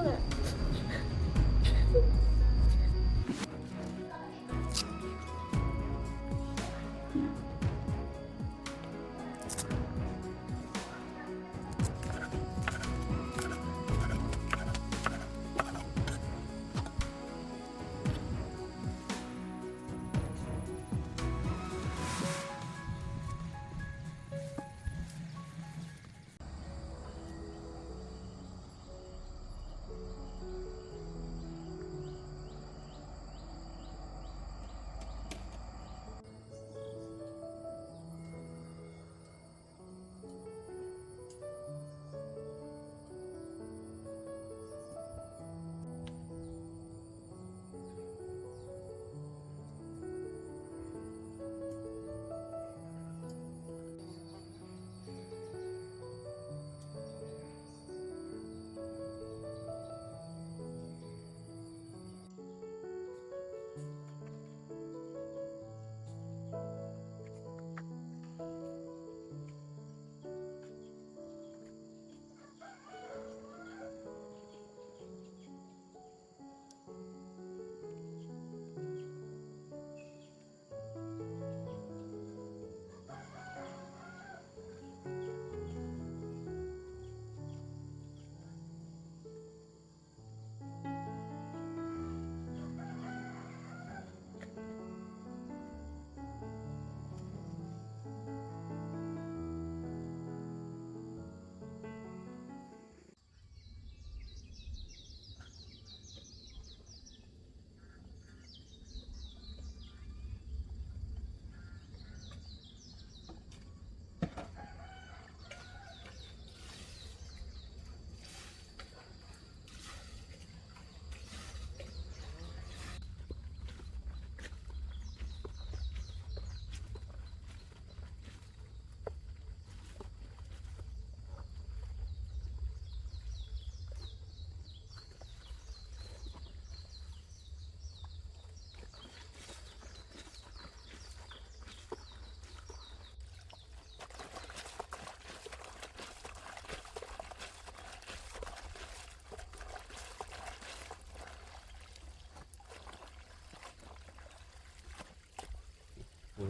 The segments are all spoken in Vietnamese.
ạ.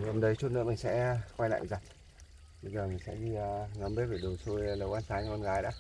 Hôm đấy chút nữa mình sẽ quay lại giặt. Bây giờ mình sẽ đi ngắm bếp để đồ xôi nấu ăn sáng cho con gái đã.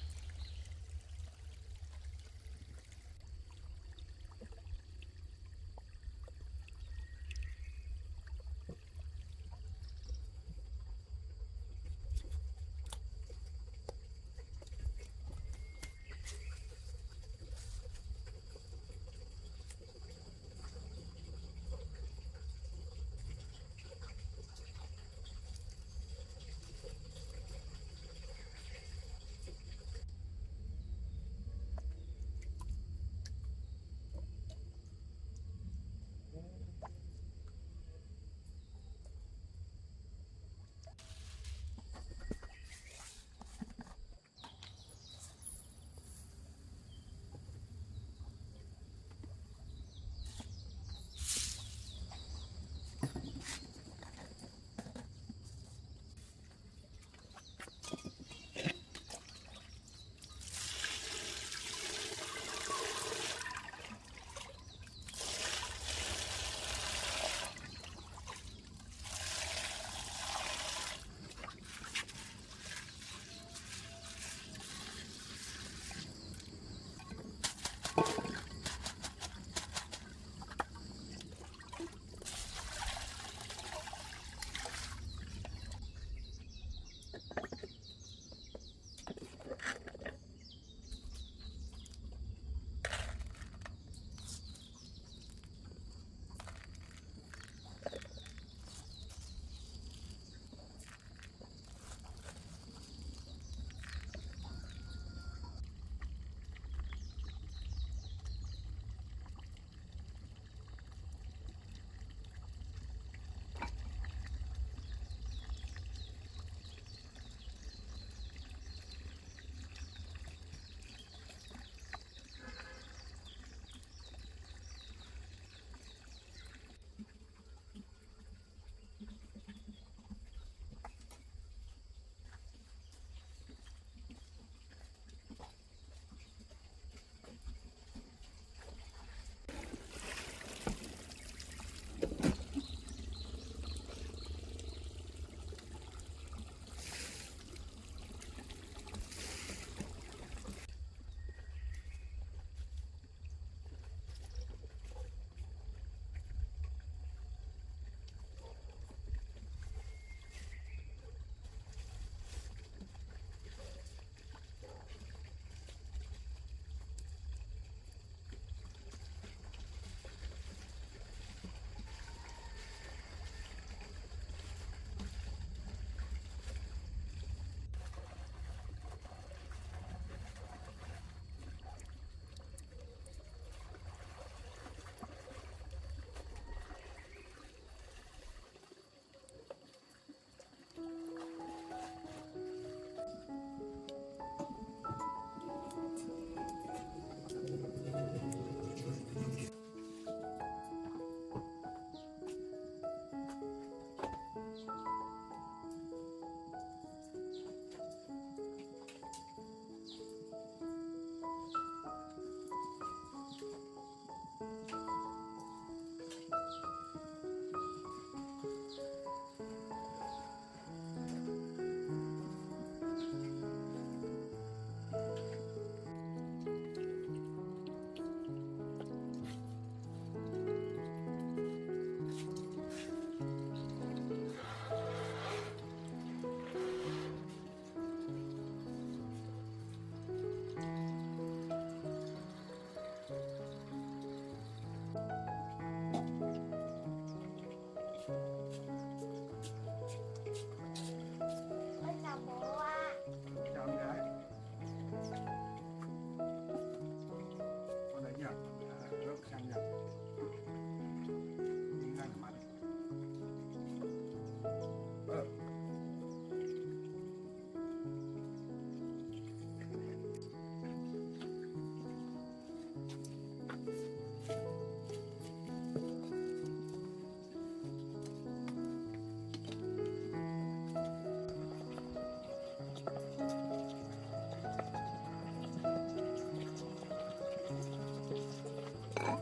Bố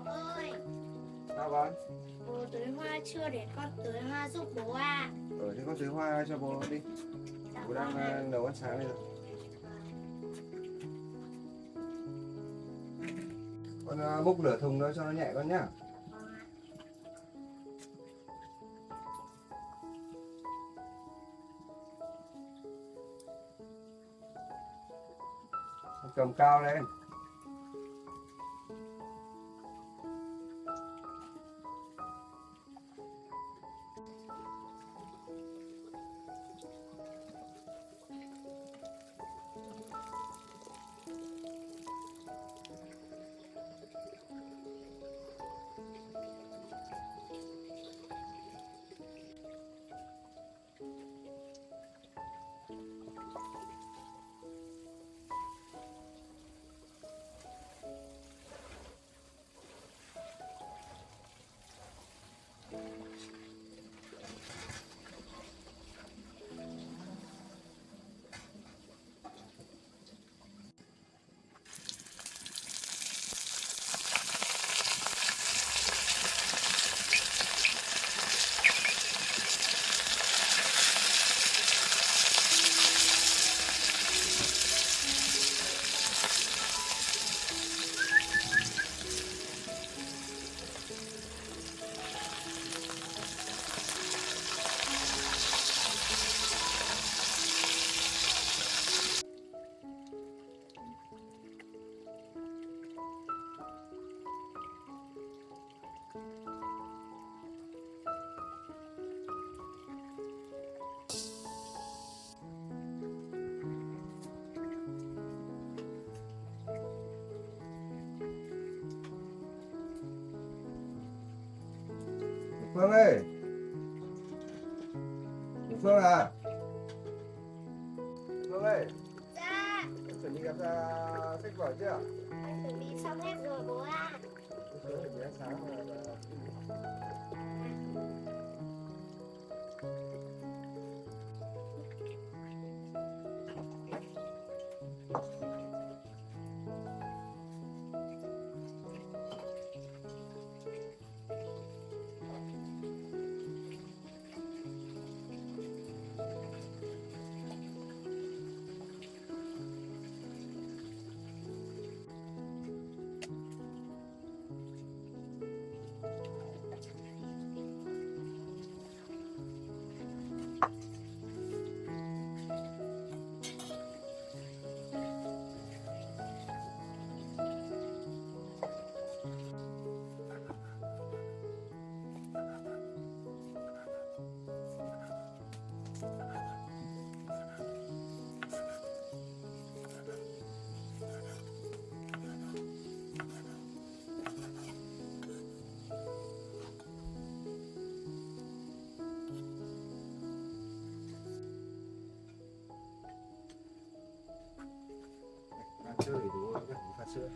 ơi, Sao con? bố tưới hoa chưa để con tưới hoa giúp bố à? Thì con tưới hoa cho bố đi. Dạ Bố đang vâng ạ. nấu ăn sáng đây rồi. Con múc lửa thùng đó cho nó nhẹ con nhá. Vâng ạ. Con cầm cao lên. Phương ơi, Phương à, Phương ơi, Dạ, con chuẩn bị gặp sách vở chưa? con chuẩn bị xong hết rồi bố ạ. Con sớm chuẩn bị ăn sáng mà. Ăn chơi thì đủ rồi, pha sữa.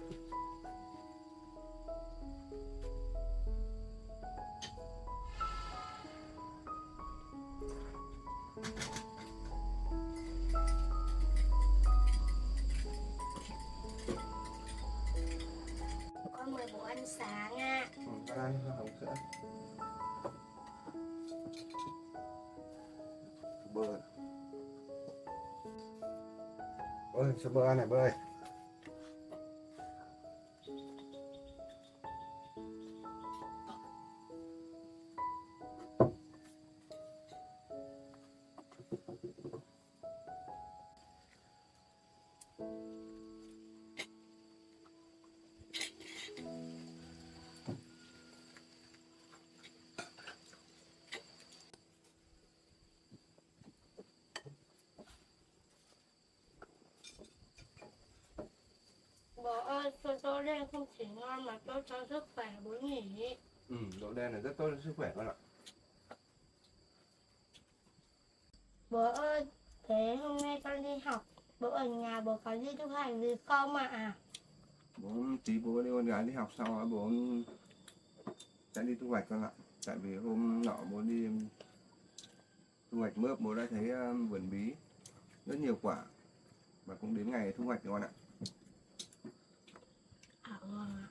Con mời bố ăn sáng ạ. Con ăn hồng sữa. Bơ. Ôi, cho bơ ăn này bơ ơi. Bố ơi, tô đen không chỉ ngon mà tốt cho sức khỏe bố nhỉ. Đậu đen này rất tốt cho sức khỏe con ạ. Bố ơi, thế hôm nay con đi học, bố ở nhà bố có đi thu hành gì không ạ? Bố tí bố đưa con gái đi học xong rồi bố sẽ đi thu hoạch con ạ. Tại vì hôm nọ bố đi thu hoạch mướp bố đã thấy vườn bí rất nhiều quả và cũng đến ngày thu hoạch rồi con ạ. Ngon ạ.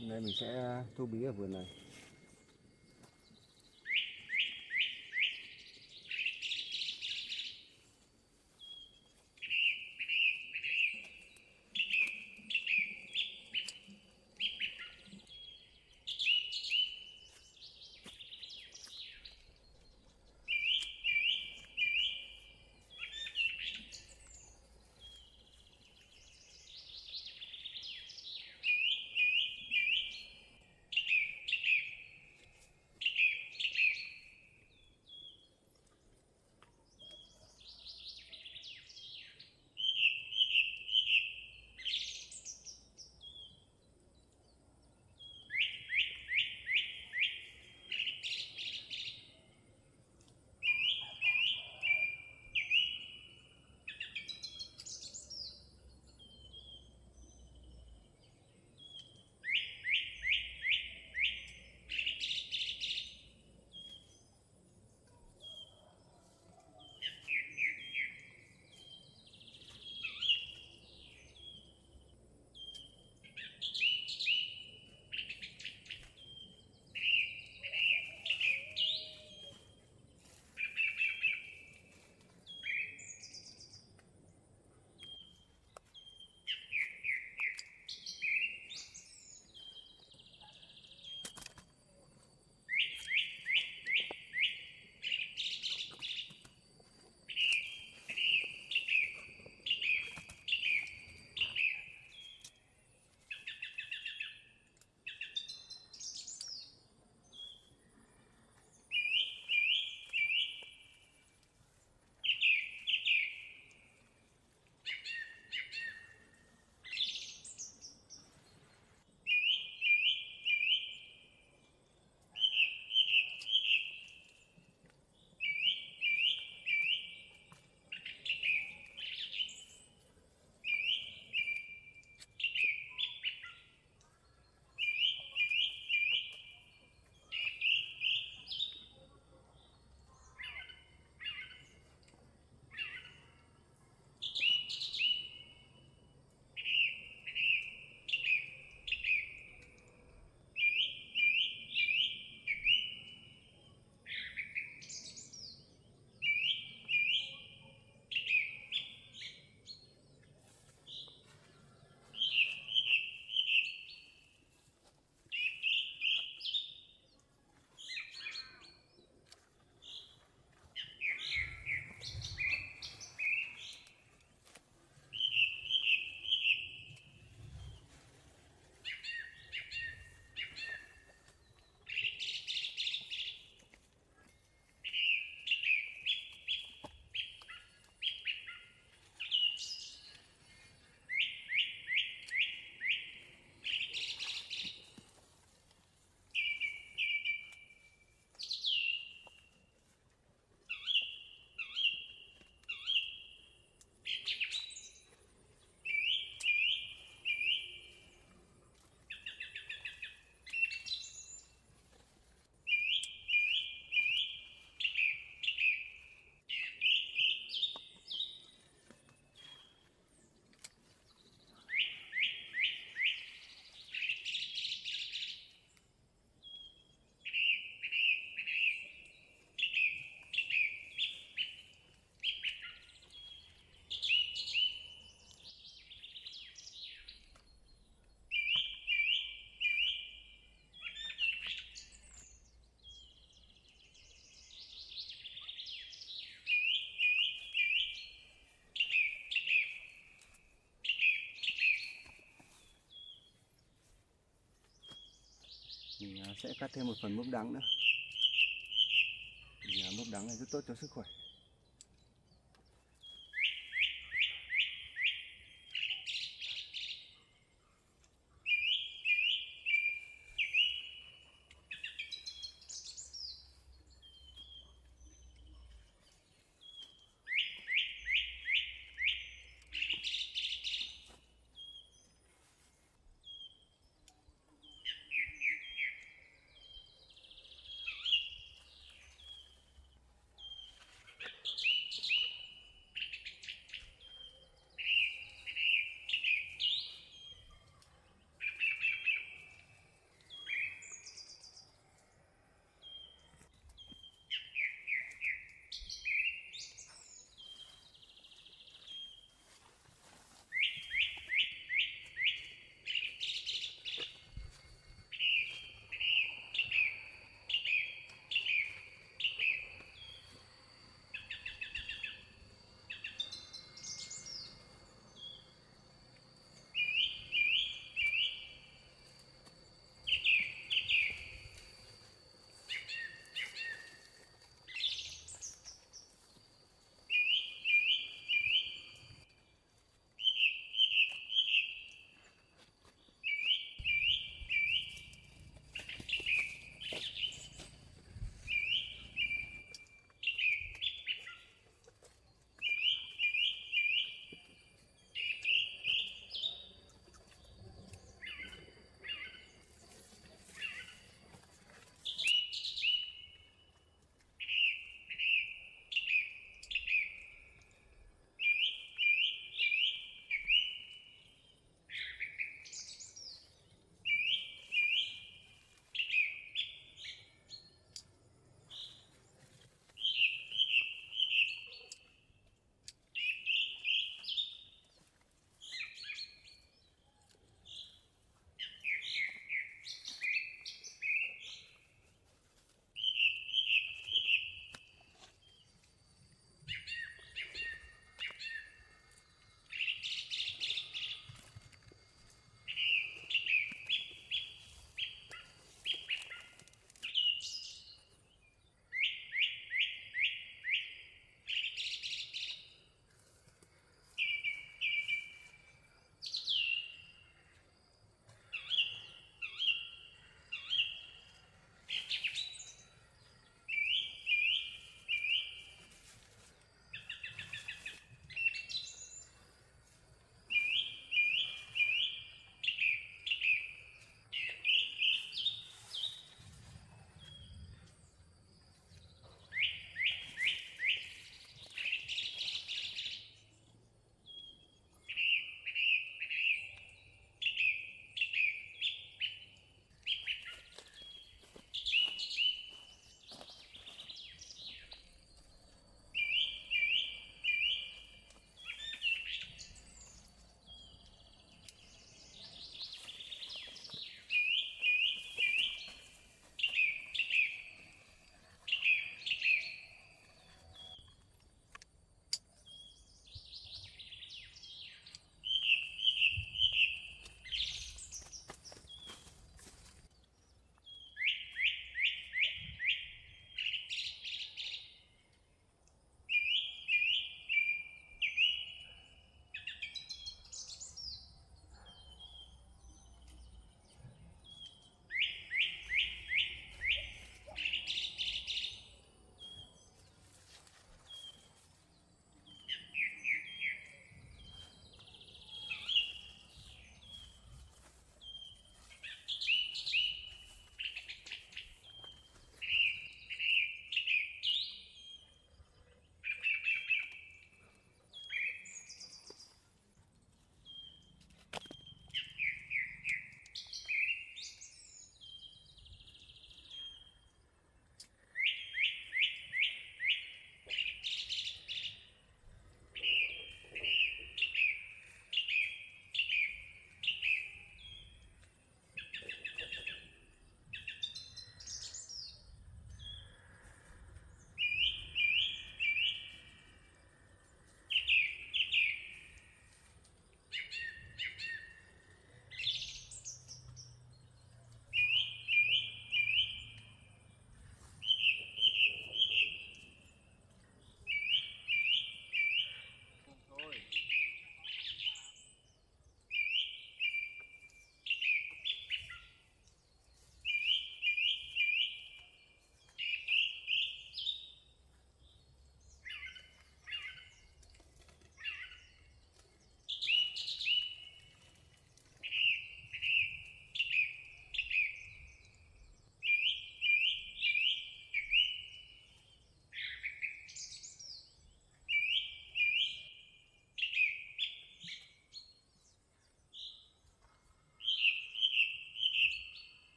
Hôm nay mình sẽ thu bí ở vườn này. sẽ cắt thêm một phần mướp đắng nữa. Vì mướp đắng này rất tốt cho sức khỏe.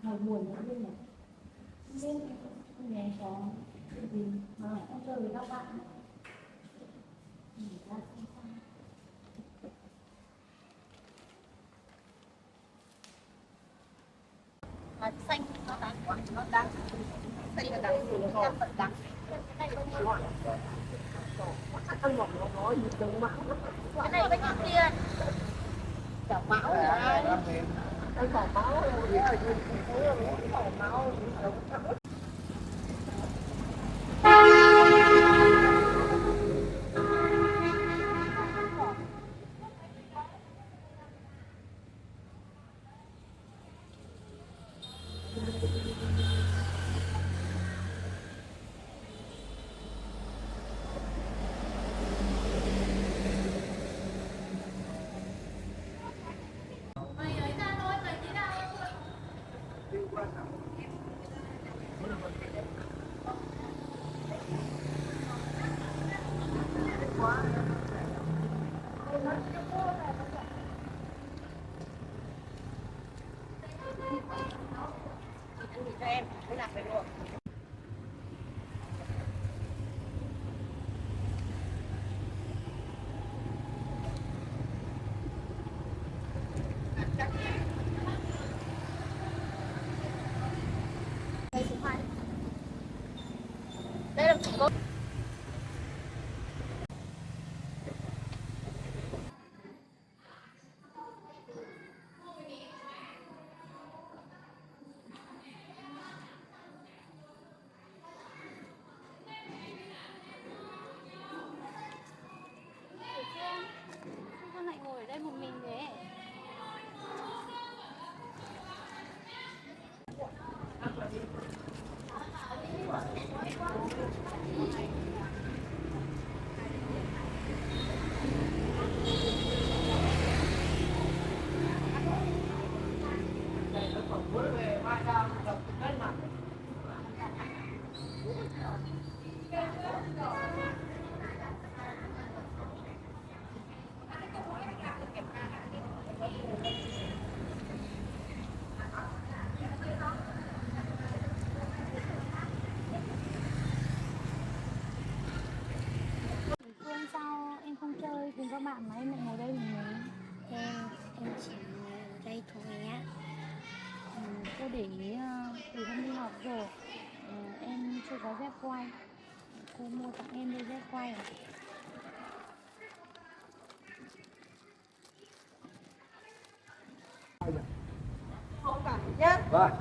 Hồi buồn lắm luôn này. Không biết nghe có chuyện gì mà không chơi với các bạn. Nhìn ra xem sao. Xanh nó đáng quá, nó đáng. Xanh là đáng, cam vẫn đáng. Cái này không ngon. Ăn ngọt nó có gì giống mão. Cái này bao nhiêu tiền? Chả mão là ai? Ăn cỏ máu rồi, cỏ máu. Cho em, cái nạp về luôn. Đây số 2. Đây là cô. Sao lại ngồi ở đây một mình thế? Phương sao em không chơi cùng các bạn mà em lại ngồi đây một mình? Em chỉ ở đây thôi á. Cô để ý từ hôm đi học rồi em chưa có dép quay. Cô mua tặng em đôi dép quay à? Vâng.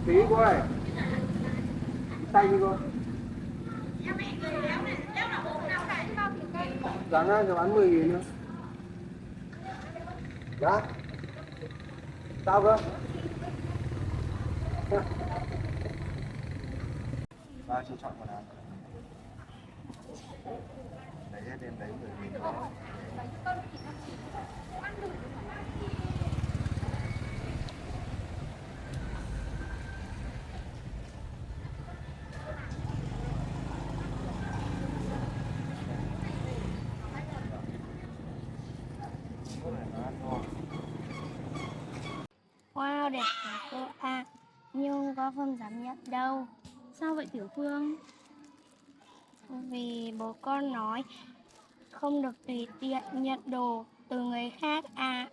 Tí cô ơi. Tay đi cô. Giá ra cho bán 10.000 nữa. Giá. Sao cơ? Ba chị chọn quần áo. Đấy hết em lấy 10.000 đó. to đẹp hả cô ạ? Nhưng con không dám nhận đâu. Sao vậy Tiểu Phương? Vì bố con nói không được tùy tiện nhận đồ từ người khác ạ.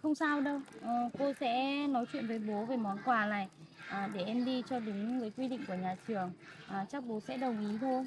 Không sao đâu. Cô sẽ nói chuyện với bố về món quà này để em đi cho đúng với quy định của nhà trường. Chắc bố sẽ đồng ý thôi.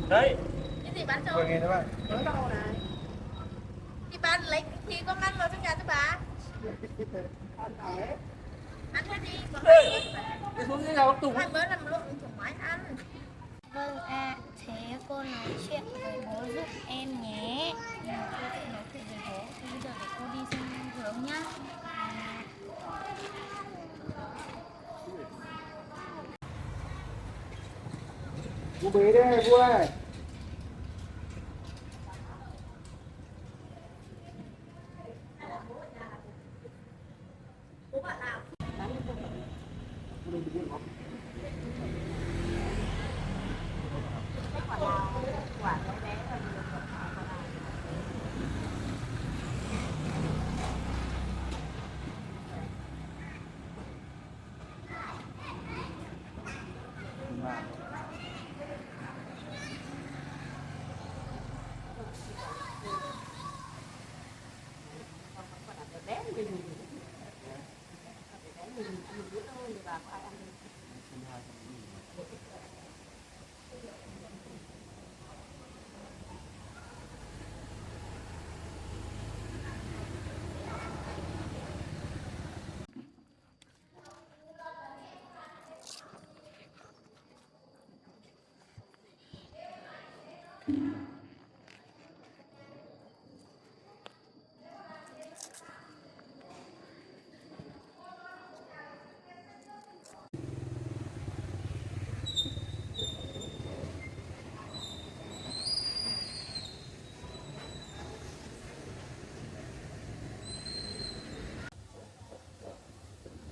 Đấy, Cái gì bán cho? 10.000 các bạn. Nhớ đâu này. Thì bán lấy thì con ăn vào trong nhà cho bà. Ăn hết đi, mà Cái xuống dưới nào có tùng. hai bữa làm luôn thoải mái ăn. Vâng ạ, thế cô nói chuyện với bố giúp em nhé. Cô sẽ nói chuyện với bố. Thì bây giờ để cô đi xin hướng nhá. Cô bế đây, cô ơi.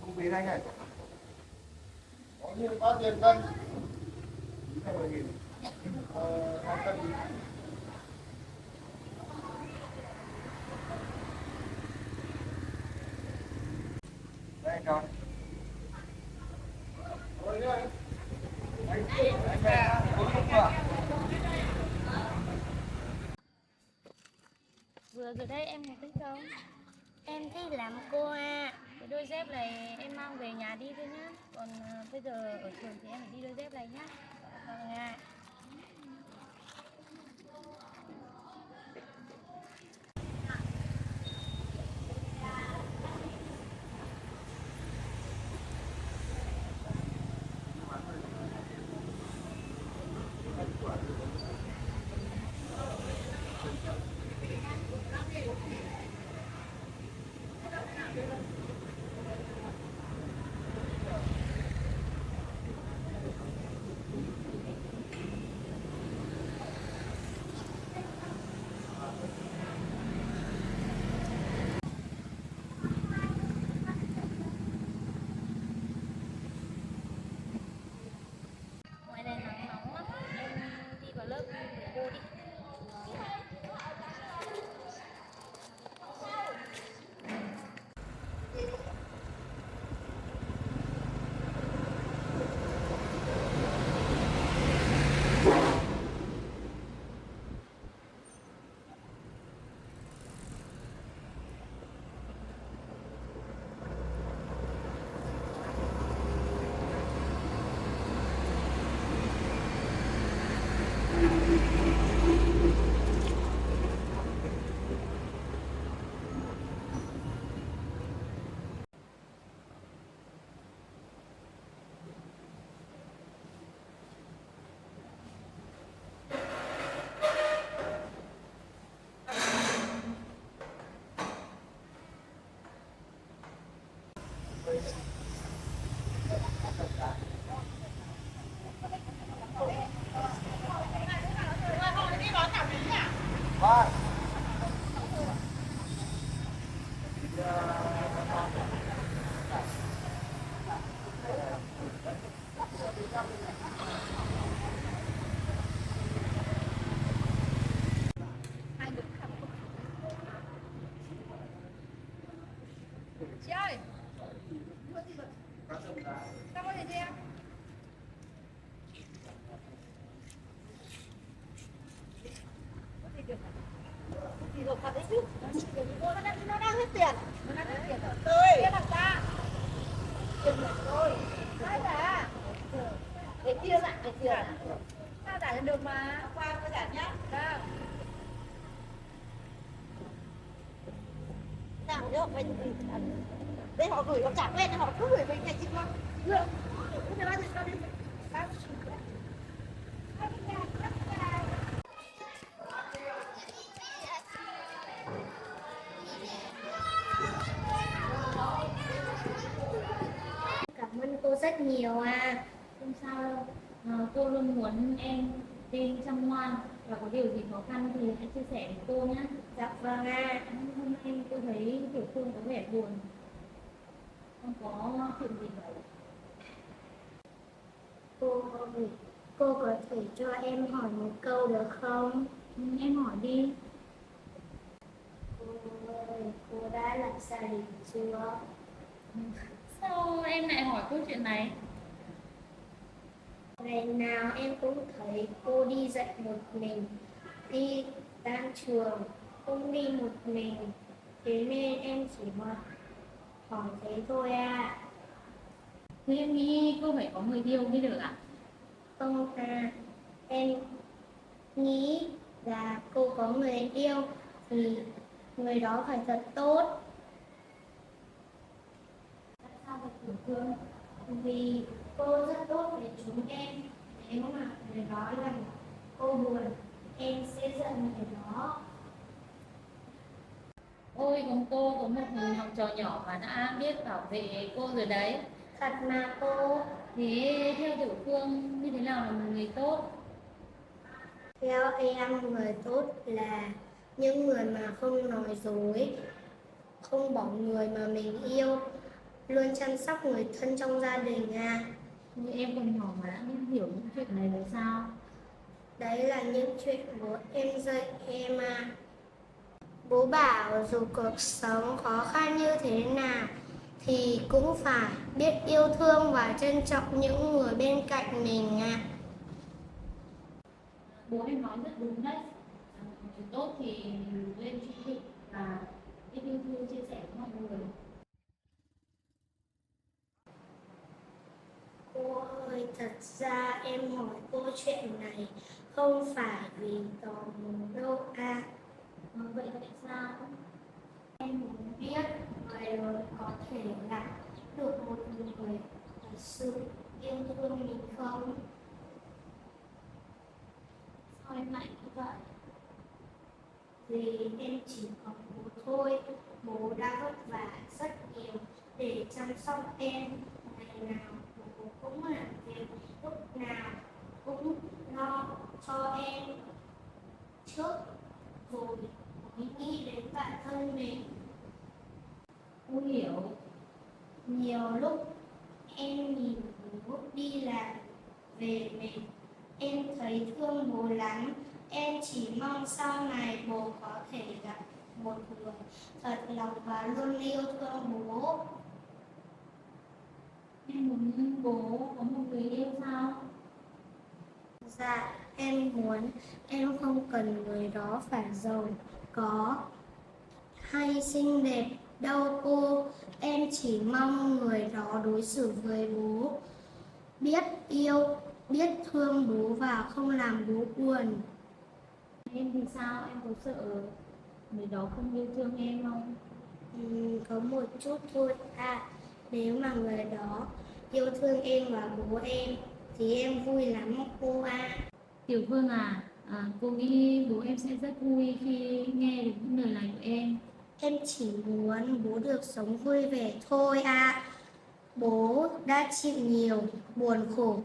Cô bế anh này. Có như bao tiền cân? 10.000. 2 cân. Đây anh con. Vừa rồi đây em có thích không? Em thích lắm cô ạ. Cái đôi dép này em mang về nhà đi thôi nhá. Còn bây giờ ở trường thì em phải đi đôi dép này nhá. Vâng ạ. Ngoài này nắng nóng lắm. Em đi vào lớp với cô đi. Chị ơi, sao có gì chị em? Thì rồi thật đấy chứ. Nó đang hết tiền. Nó đang hết tiền rồi. Tiền làm ra. Tiền của tôi. Đấy là. Để chia lại, để chia lại. Sao trả được mà. Qua tôi trả nhá. Vâng. Nào nhớ mình đây họ gửi họ trả quen họ cứ gửi mình thành chị con được cứ thế đi cho đi. Cảm ơn cô rất nhiều à. Không sao đâu. Cô luôn muốn em tin chăm ngoan và có điều gì khó khăn thì hãy chia sẻ với cô nhé. Dạ vâng à. Hôm nay tôi thấy Tiểu Phương có vẻ buồn. Không có chuyện gì cả. Cô có thể cho em hỏi một câu được không? Em hỏi đi. Cô ơi, cô đã lập gia đình chưa? Sao em lại hỏi câu chuyện này? Ngày nào em cũng thấy cô đi dạy một mình, đi tan trường cũng đi một mình, thế nên em chỉ hỏi thế thôi à. Thế em nghĩ cô phải có người yêu mới được ạ? Không à, em nghĩ là cô có người yêu thì người đó phải thật tốt. Tại sao vậy Tiểu Phương? Vì cô rất tốt với chúng em. Nếu mà người đó làm cô buồn, em sẽ giận người đó. Ôi còn cô có một học trò nhỏ mà đã biết bảo vệ cô rồi đấy. Thật mà cô. Thế theo Tiểu Phương như thế nào là một người tốt? Theo em, người tốt là những người mà không nói dối, không bỏ người mà mình yêu, luôn chăm sóc người thân trong gia đình à. Như em còn nhỏ mà đã hiểu những chuyện này rồi sao? Đấy là những chuyện bố em dạy em à. Bố bảo dù cuộc sống khó khăn như thế nào thì cũng phải biết yêu thương và trân trọng những người bên cạnh mình à. Bố em nói rất đúng đấy. Người tốt thì mình lên trung thực và biết yêu thương chia sẻ với mọi người. Thật ra em hỏi cô chuyện này không phải vì tò mò đâu ạ. Vậy tại sao? Em muốn biết người lớn có thể gặp được một người thật sự yêu thương mình không? Sao em lại như vậy? Vì em chỉ có bố thôi. Bố đã vất vả rất nhiều để chăm sóc em. Ngày nào bố cũng làm việc, lúc nào cũng lo cho em trước rồi mới nghĩ đến bản thân mình. Cô hiểu. Nhiều lúc em nhìn bố đi làm về mệt, em thấy thương bố lắm. Em chỉ mong sau này bố có thể gặp một người thật lòng và luôn yêu thương bố. Em muốn bố có một người yêu sao? Dạ, em muốn. Em không cần người đó phải giàu có hay xinh đẹp đâu cô. Em chỉ mong người đó đối xử với bố biết yêu, biết thương bố và không làm bố buồn. Em thì sao? Em có sợ người đó không yêu thương em không? Có một chút thôi à. Nếu mà người đó yêu thương em và bố em thì em vui lắm cô ạ. Tiểu Phương cô nghĩ bố em sẽ rất vui khi nghe được những lời này của em. Em chỉ muốn bố được sống vui vẻ thôi ạ. Bố đã chịu nhiều buồn khổ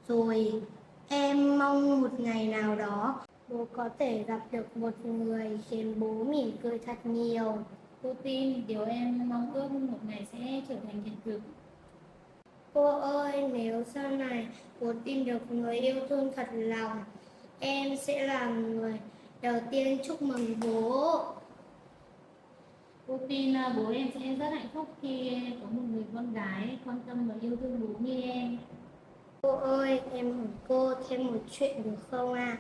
rồi. Em mong một ngày nào đó bố có thể gặp được một người khiến bố mỉm cười thật nhiều. Cô tin điều em mong ước một ngày sẽ trở thành hiện thực. Cô ơi, nếu sau này bố tìm được người yêu thương thật lòng, em sẽ là người đầu tiên chúc mừng bố. Cô tin là bố em sẽ rất hạnh phúc khi có một người con gái quan tâm và yêu thương bố như em. Cô ơi, em hỏi cô thêm một chuyện được không ạ?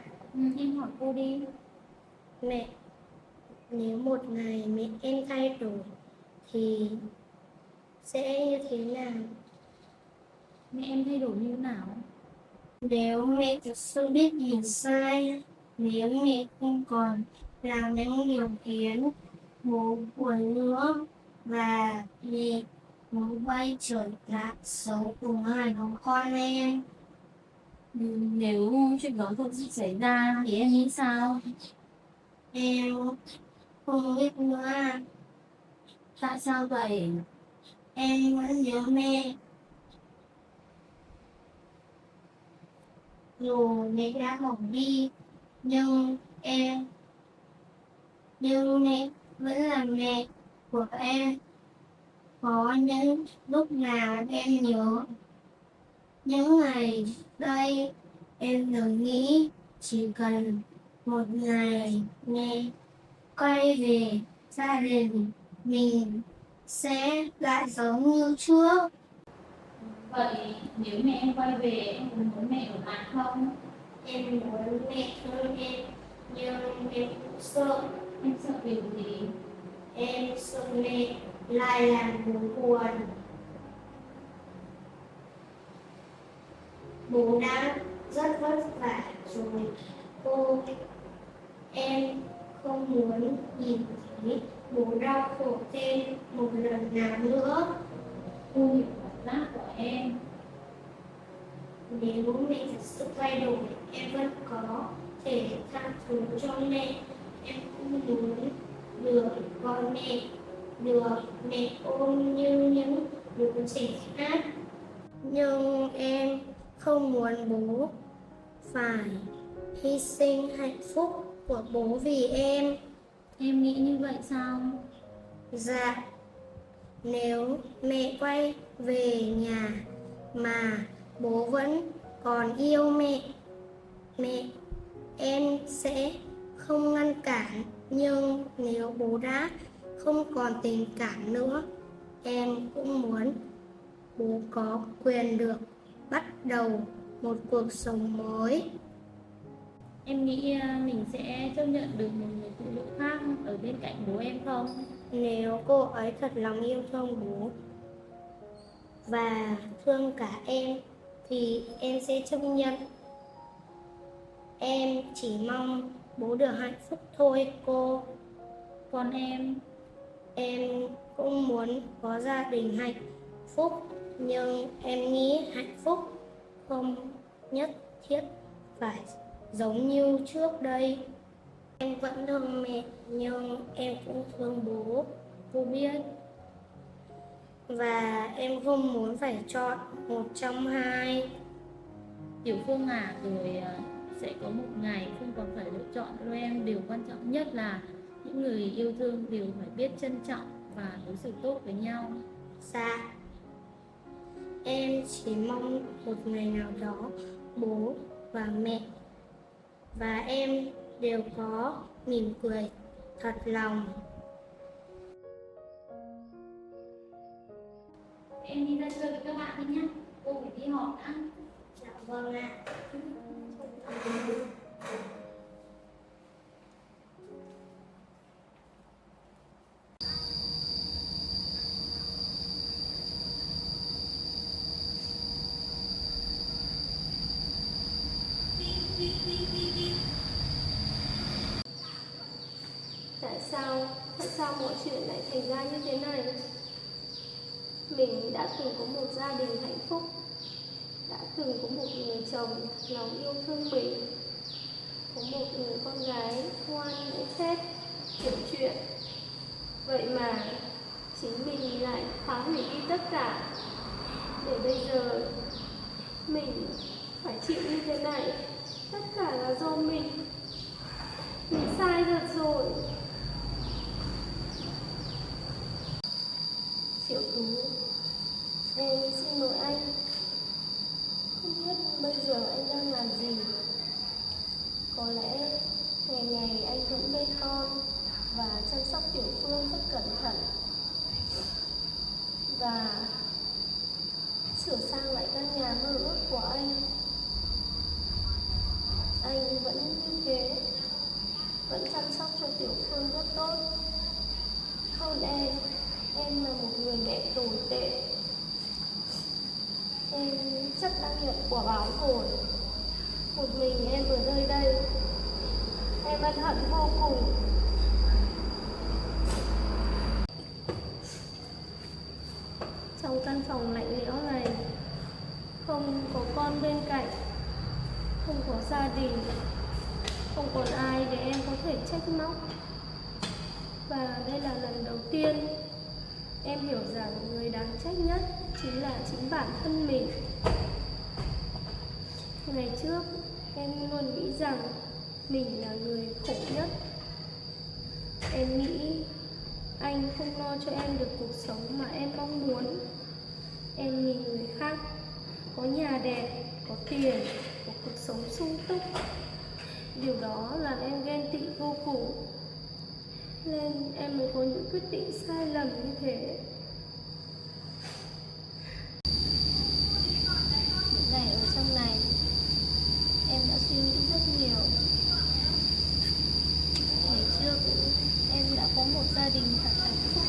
Em hỏi cô đi. Mẹ, nếu một ngày mẹ em thay đổi thì sẽ như thế nào? Mẹ em thay đổi như thế nào? Nếu mẹ thực sự biết mình sai, nếu mẹ không còn làm những điều khiến bố buồn nữa và mẹ muốn quay trở lại sống cùng hai đứa con em. Nếu chuyện đó thực sự xảy ra thì em nghĩ sao? Em không biết nữa. Tại sao vậy? Em vẫn nhớ mẹ. Dù mẹ đã bỏ đi, nhưng mẹ vẫn là mẹ của em. Có những lúc nào em nhớ những ngày đây, em thường nghĩ chỉ cần một ngày mẹ quay về gia đình mình sẽ lại giống như trước. Vậy nếu mẹ em quay về em có muốn mẹ ở lại không? Em muốn mẹ thương em, nhưng em cũng sợ. Em sợ điều gì? Em sợ mẹ lại làm bố buồn. Bố đã rất vất vả rồi cô. Em không muốn nhìn thấy bố đau khổ thêm một lần nào nữa. Cô hiểu cảm giác của em. Nếu mẹ thật sự thay đổi, em vẫn có thể tha thứ cho mẹ. Em cũng muốn được gọi mẹ, được mẹ ôm như những đứa trẻ khác. Nhưng em không muốn bố phải hy sinh hạnh phúc của bố vì em. Em nghĩ như vậy sao? Dạ, nếu mẹ quay về nhà mà bố vẫn còn yêu mẹ em sẽ không ngăn cản. Nhưng nếu bố đã không còn tình cảm nữa, em cũng muốn bố có quyền được bắt đầu một cuộc sống mới. Em nghĩ mình sẽ chấp nhận được một người phụ nữ khác ở bên cạnh bố em không? Nếu cô ấy thật lòng yêu thương bố và thương cả em thì em sẽ chấp nhận. Em chỉ mong bố được hạnh phúc thôi cô. Còn Em cũng muốn có gia đình hạnh phúc, nhưng em nghĩ hạnh phúc không nhất thiết phải giống như trước đây. Em vẫn thương mẹ, nhưng em cũng thương bố, cô biết. Và em không muốn phải chọn một trong hai. Tiểu Phương à, rồi sẽ có một ngày không còn phải lựa chọn đâu em. Điều quan trọng nhất là những người yêu thương đều phải biết trân trọng và đối xử tốt với nhau. Dạ, em chỉ mong một ngày nào đó bố và mẹ và em đều có mỉm cười thật lòng. Em đi ra chơi với các bạn đi nhá, cô phải đi họp đã. Dạ vâng ạ. Tại sao mọi chuyện lại thành ra như thế này? Mình đã từng có một gia đình hạnh phúc, đã từng có một người chồng thật lòng yêu thương mình, có một người con gái ngoan lễ phép, hiểu chuyện. Vậy mà chính mình lại phá hủy đi tất cả, để bây giờ mình phải chịu như thế này. Tất cả là do mình sai thật rồi. Triệu Tú, em xin lỗi anh. Không biết bây giờ anh đang làm gì. Có lẽ ngày ngày anh vẫn bê con và chăm sóc Tiểu Phương rất cẩn thận, và sửa sang lại căn nhà mơ ước của anh. Anh vẫn như thế, vẫn chăm sóc cho Tiểu Phương rất tốt. Hơn em là một người mẹ tồi tệ. Em chắc đã nhận quả báo rồi. Một mình em ở nơi đây, em ân hận vô cùng. Trong căn phòng lạnh lẽo này, không có con bên cạnh, không có gia đình, không còn ai để em có thể trách móc. Và đây là lần đầu tiên em hiểu rằng người đáng trách nhất chính là chính bản thân mình. Ngày trước em luôn nghĩ rằng mình là người khổ nhất. Em nghĩ anh không lo cho em được cuộc sống mà em mong muốn. Em nhìn người khác có nhà đẹp, có tiền, có cuộc sống sung túc. Điều đó làm em ghen tị vô cùng, nên em mới có những quyết định sai lầm như thế. Những ngày ở trong này, em đã suy nghĩ rất nhiều. Ngày trước em đã có một gia đình thật hạnh phúc,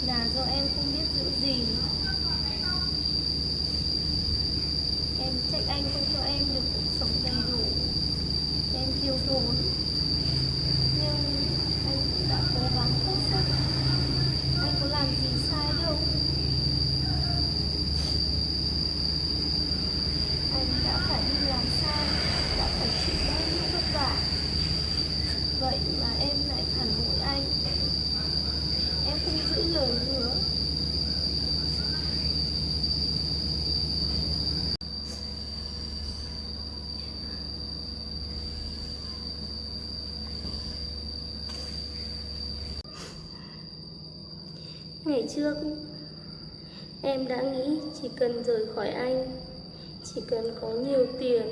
là do em không biết giữ gìn. Em trách anh không cho em được cuộc sống đầy đủ, em thiếu thốn. Nhưng anh cũng đã cố gắng hết sức. Anh có làm gì sai đâu. Anh đã phải đi làm xa, đã phải chịu bao nhiêu vất vả. Vậy mà em lại phản bội anh. Em không giữ lời hứa. Ngày trước, em đã nghĩ chỉ cần rời khỏi anh, chỉ cần có nhiều tiền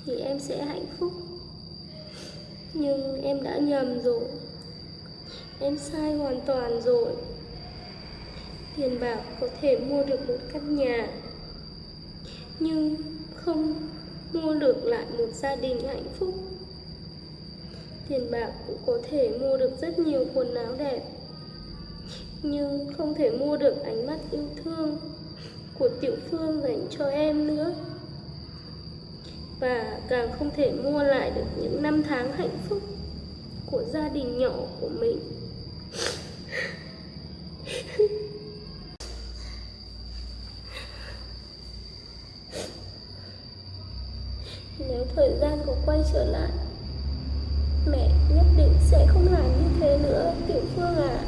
thì em sẽ hạnh phúc. Nhưng em đã nhầm rồi. Em sai hoàn toàn rồi. Tiền bạc có thể mua được một căn nhà, nhưng không mua được lại một gia đình hạnh phúc. Tiền bạc cũng có thể mua được rất nhiều quần áo đẹp, nhưng không thể mua được ánh mắt yêu thương của Tiểu Phương dành cho em nữa. Và càng không thể mua lại được những năm tháng hạnh phúc của gia đình nhỏ của mình. Nếu thời gian có quay trở lại, mẹ nhất định sẽ không làm như thế nữa Tiểu Phương ạ.